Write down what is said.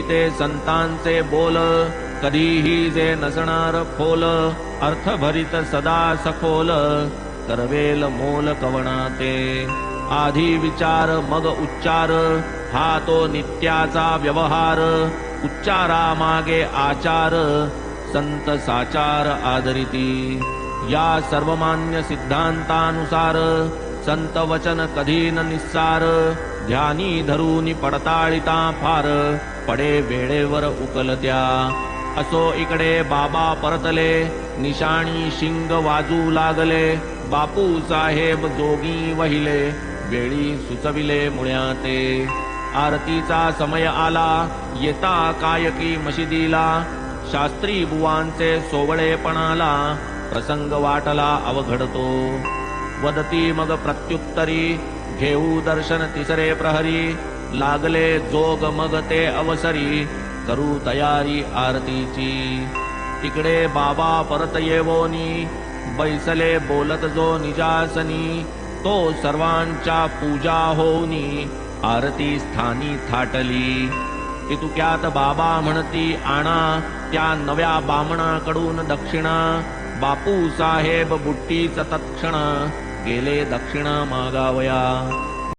ते संतांचे बोल, कधीही जे नसणार खोल, अर्थभरित सदा सखोल, करवेल मोल कवणाते। आधी विचार मग उच्चार, हा तो नित्याचा व्यवहार, उच्चारा मागे आचार, संत साचार आदरिती। या सर्वमान्य सिद्धांतानुसार, संत वचन कधी न निस्सार, ध्यानी धरूनी पडताळिता फार, पडे वेळेवर उकलत्या। असो इकडे बाबा परतले, निशाणी शिंग वाजू लागले, बापू साहेब जोगी वहिले, वेळी सुचविले मुळ्याते। आरतीचा समय आला, येता कायकी मशिदीला, शास्त्री बुवांचे सोवळेपणाला, प्रसंग वाटला अवघडतो। वदती मग प्रत्युत्तरी, घेऊ दर्शन तिसरे प्रहरी, लागले जोग मग ते अवसरी, करू तयारी आरतीची। इकडे बाबा परत येवोनी, बैसले बोलत जो निजासनी, तो सर्वांच्या पूजा होऊनी, आरती स्थानी थाटली। इतुक्यात बाबा म्हणती आणा, त्या नव्या बामणाकडून दक्षिणा, बापू साहेब बुट्टीच तत्क्षण, गेले दक्षिणा मागावया।